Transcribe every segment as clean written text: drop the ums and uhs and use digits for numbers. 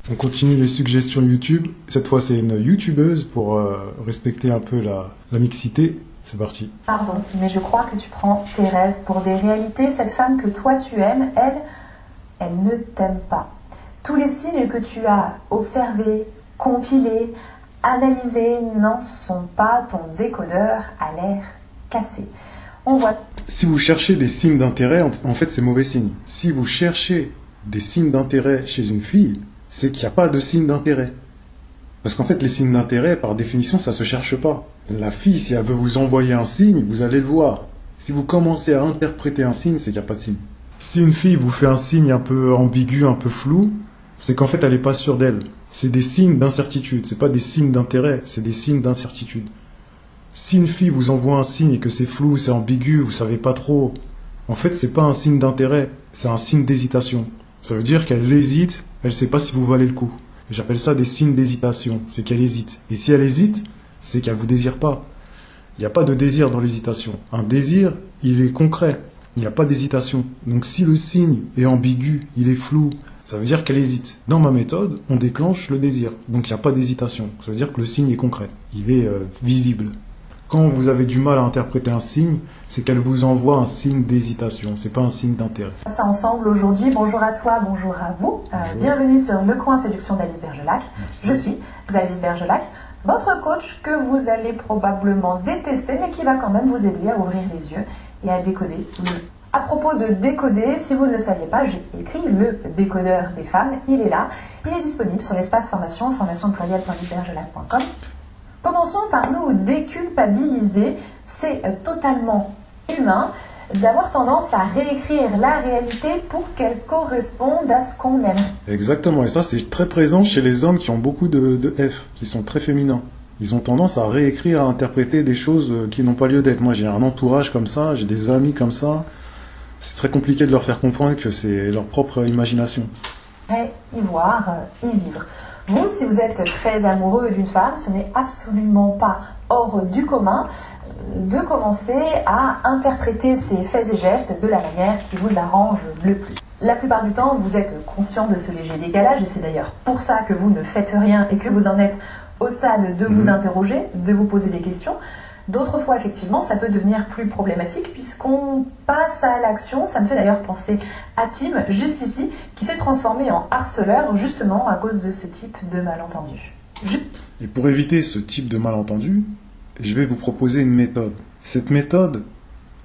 On continue les suggestions YouTube. Cette fois, c'est une YouTubeuse pour respecter un peu la mixité. C'est parti. Pardon, mais je crois que tu prends tes rêves pour des réalités. Cette femme que toi tu aimes, elle ne t'aime pas. Tous les signes que tu as observés, compilés, analysés n'en sont pas. Ton décodeur a l'air cassé. On voit. Si vous cherchez des signes d'intérêt, en fait, c'est mauvais signe. Si vous cherchez des signes d'intérêt chez une fille, c'est qu'il n'y a pas de signe d'intérêt. Parce qu'en fait, les signes d'intérêt, par définition, ça ne se cherche pas. La fille, si elle veut vous envoyer un signe, vous allez le voir. Si vous commencez à interpréter un signe, c'est qu'il n'y a pas de signe. Si une fille vous fait un signe un peu ambigu, un peu flou, c'est qu'en fait, elle n'est pas sûre d'elle. C'est des signes d'incertitude. C'est pas des signes d'intérêt, c'est des signes d'incertitude. Si une fille vous envoie un signe et que c'est flou, c'est ambigu, vous savez pas trop, en fait, c'est pas un signe d'intérêt, c'est un signe d'hésitation. Ça veut dire qu'elle hésite, elle sait pas si vous valez le coup. J'appelle ça des signes d'hésitation, c'est qu'elle hésite. Et si elle hésite, c'est qu'elle vous désire pas. Il n'y a pas de désir dans l'hésitation. Un désir, il est concret, il n'y a pas d'hésitation. Donc si le signe est ambigu, il est flou, ça veut dire qu'elle hésite. Dans ma méthode, on déclenche le désir, donc il n'y a pas d'hésitation. Ça veut dire que le signe est concret, il est visible. Quand vous avez du mal à interpréter un signe, c'est qu'elle vous envoie un signe d'hésitation, c'est pas un signe d'intérêt. Ça ensemble aujourd'hui. Bonjour à toi, bonjour à vous. Bienvenue sur Le Coin Séduction d'Alice Bergelac. Je suis Alice Bergelac, votre coach que vous allez probablement détester, mais qui va quand même vous aider à ouvrir les yeux et à décoder. À propos de décoder, si vous ne le saviez pas, j'ai écrit le décodeur des femmes. Il est là, il est disponible sur l'espace formation, formation.alicebergelac.com. Commençons par nous déculpabiliser. C'est totalement humain d'avoir tendance à réécrire la réalité pour qu'elle corresponde à ce qu'on aime. Exactement, et ça c'est très présent chez les hommes qui ont beaucoup de F, qui sont très féminins. Ils ont tendance à réécrire, à interpréter des choses qui n'ont pas lieu d'être. Moi j'ai un entourage comme ça, j'ai des amis comme ça. C'est très compliqué de leur faire comprendre que c'est leur propre imagination. Y voir, y vivre. Vous, si vous êtes très amoureux d'une femme, ce n'est absolument pas hors du commun de commencer à interpréter ses faits et gestes de la manière qui vous arrange le plus. La plupart du temps, vous êtes conscient de ce léger décalage, et c'est d'ailleurs pour ça que vous ne faites rien et que vous en êtes au stade de vous interroger, de vous poser des questions. D'autres fois, effectivement, ça peut devenir plus problématique puisqu'on passe à l'action. Ça me fait d'ailleurs penser à Tim, juste ici, qui s'est transformé en harceleur justement à cause de ce type de malentendu. Et pour éviter ce type de malentendu, je vais vous proposer une méthode. Cette méthode,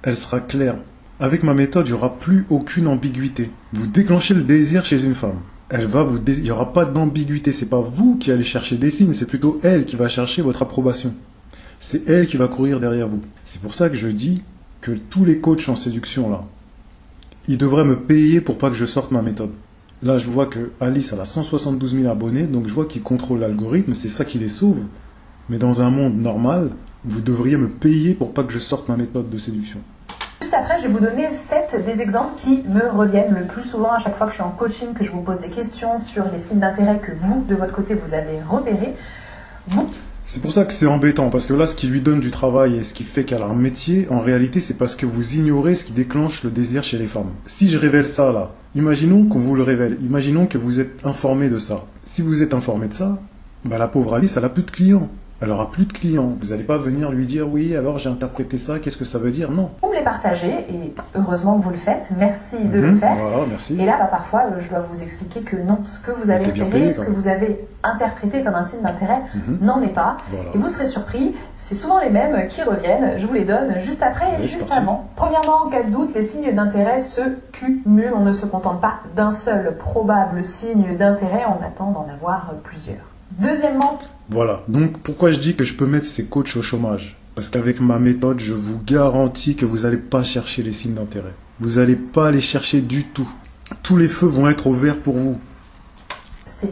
elle sera claire. Avec ma méthode, il n'y aura plus aucune ambiguïté. Vous déclenchez le désir chez une femme. Il n'y aura pas d'ambiguïté. C'est pas vous qui allez chercher des signes, c'est plutôt elle qui va chercher votre approbation. C'est elle qui va courir derrière vous. C'est pour ça que je dis que tous les coachs en séduction, là, ils devraient me payer pour pas que je sorte ma méthode. Là, je vois que Alice, elle a 172 000 abonnés, donc je vois qu'ils contrôlent l'algorithme, c'est ça qui les sauve. Mais dans un monde normal, vous devriez me payer pour pas que je sorte ma méthode de séduction. Juste après, je vais vous donner 7 des exemples qui me reviennent le plus souvent à chaque fois que je suis en coaching, que je vous pose des questions sur les signes d'intérêt que vous, de votre côté, vous avez repérés. C'est pour ça que c'est embêtant, parce que là, ce qui lui donne du travail et ce qui fait qu'elle a un métier, en réalité, c'est parce que vous ignorez ce qui déclenche le désir chez les femmes. Si je révèle ça, là, imaginons qu'on vous le révèle, imaginons que vous êtes informé de ça. Si vous êtes informé de ça, bah, la pauvre Alice, elle a plus de clients. Elle aura plus de clients. Vous n'allez pas venir lui dire, oui, alors j'ai interprété ça, qu'est-ce que ça veut dire? Non. Vous me les partagez, et heureusement que vous le faites. Merci de le faire. Voilà, merci. Et là, parfois, je dois vous expliquer que non, ce que vous avez repéré, ce que vous avez interprété comme un signe d'intérêt, n'en est pas. Voilà. Et vous serez surpris, c'est souvent les mêmes qui reviennent. Je vous les donne juste après et juste avant. Premièrement, en cas de doute, les signes d'intérêt se cumulent. On ne se contente pas d'un seul probable signe d'intérêt, on attend d'en avoir plusieurs. Deuxièmement... Voilà, donc pourquoi je dis que je peux mettre ces coachs au chômage? Parce qu'avec ma méthode, je vous garantis que vous n'allez pas chercher les signes d'intérêt. Vous n'allez pas les chercher du tout. Tous les feux vont être au vert pour vous. C'est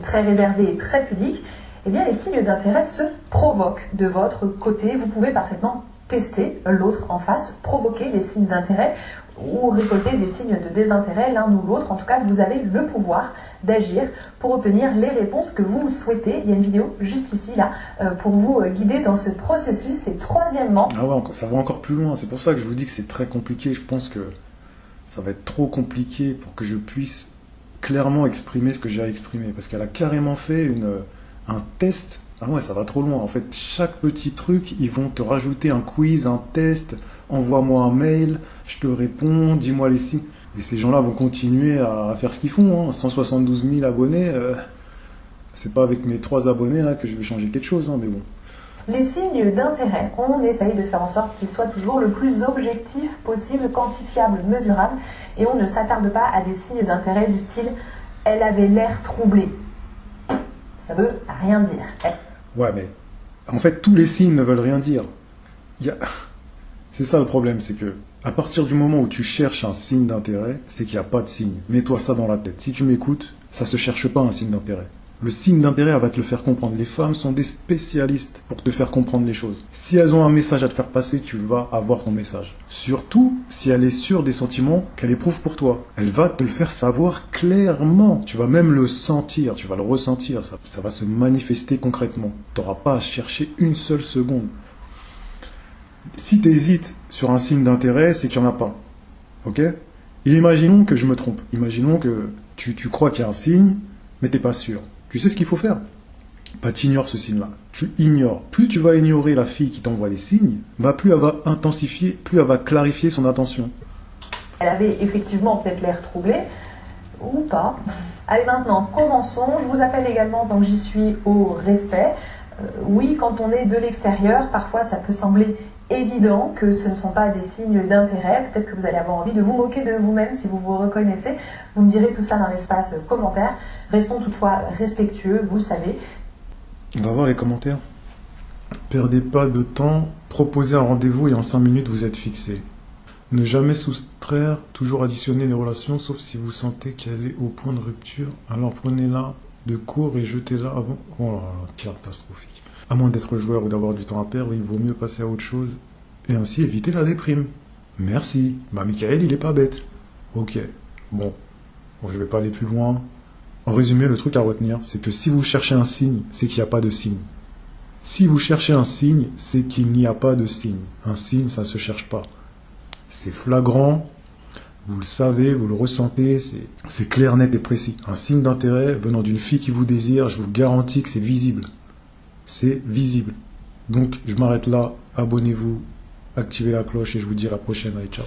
très réservé et très pudique. Eh bien, les signes d'intérêt se provoquent de votre côté. Vous pouvez parfaitement tester l'autre en face, provoquer les signes d'intérêt ou récolter des signes de désintérêt, l'un ou l'autre. En tout cas, vous avez le pouvoir d'agir pour obtenir les réponses que vous souhaitez. Il y a une vidéo juste ici, là, pour vous guider dans ce processus. Et troisièmement... Ah ouais, ça va encore plus loin. C'est pour ça que je vous dis que c'est très compliqué. Je pense que ça va être trop compliqué pour que je puisse clairement exprimer ce que j'ai à exprimer. Parce qu'elle a carrément fait un test. Ah ouais, ça va trop loin. En fait, chaque petit truc, ils vont te rajouter un quiz, un test, envoie-moi un mail, je te réponds, dis-moi les signes. Et ces gens-là vont continuer à faire ce qu'ils font. 172 000 abonnés, c'est pas avec mes 3 abonnés là que je vais changer quelque chose, mais bon. Les signes d'intérêt, on essaye de faire en sorte qu'ils soient toujours le plus objectif possible, quantifiable, mesurable, et on ne s'attarde pas à des signes d'intérêt du style « elle avait l'air troublée ». Ça veut rien dire. Ouais, mais en fait, tous les signes ne veulent rien dire. C'est ça le problème, c'est que à partir du moment où tu cherches un signe d'intérêt, c'est qu'il n'y a pas de signe. Mets-toi ça dans la tête. Si tu m'écoutes, ça se cherche pas un signe d'intérêt. Le signe d'intérêt, elle va te le faire comprendre. Les femmes sont des spécialistes pour te faire comprendre les choses. Si elles ont un message à te faire passer, tu vas avoir ton message. Surtout si elle est sûre des sentiments qu'elle éprouve pour toi. Elle va te le faire savoir clairement. Tu vas même le sentir, tu vas le ressentir. Ça va se manifester concrètement. Tu n'auras pas à chercher une seule seconde. Si tu hésites sur un signe d'intérêt, c'est qu'il n'y en a pas. Ok ? Et imaginons que je me trompe. Imaginons que tu crois qu'il y a un signe, mais tu n'es pas sûr. Tu sais ce qu'il faut faire? Bah, tu ignores ce signe-là. Tu ignores. Plus tu vas ignorer la fille qui t'envoie les signes, plus elle va intensifier, plus elle va clarifier son attention. Elle avait effectivement peut-être l'air troublée, ou pas. Allez, maintenant, commençons. Je vous appelle également, tant que j'y suis, au respect. Oui, quand on est de l'extérieur, parfois ça peut sembler évident que ce ne sont pas des signes d'intérêt. Peut-être que vous allez avoir envie de vous moquer de vous-même si vous vous reconnaissez. Vous me direz tout ça dans l'espace commentaire. Restons toutefois respectueux, vous le savez. On va voir les commentaires. Perdez pas de temps, proposez un rendez-vous et en 5 minutes vous êtes fixé. Ne jamais soustraire, toujours additionner les relations, sauf si vous sentez qu'elle est au point de rupture. Alors prenez-la de court et jetez-la avant. Oh là là, catastrophique. À moins d'être joueur ou d'avoir du temps à perdre, il vaut mieux passer à autre chose et ainsi éviter la déprime. Merci. Michael, il est pas bête. Ok. Bon, je vais pas aller plus loin. En résumé, le truc à retenir, c'est que si vous cherchez un signe, c'est qu'il n'y a pas de signe. Si vous cherchez un signe, c'est qu'il n'y a pas de signe. Un signe, ça ne se cherche pas. C'est flagrant, vous le savez, vous le ressentez, c'est clair, net et précis. Un signe d'intérêt venant d'une fille qui vous désire, je vous garantis que c'est visible. C'est visible. Donc, je m'arrête là. Abonnez-vous, activez la cloche et je vous dis à la prochaine. Allez, ciao.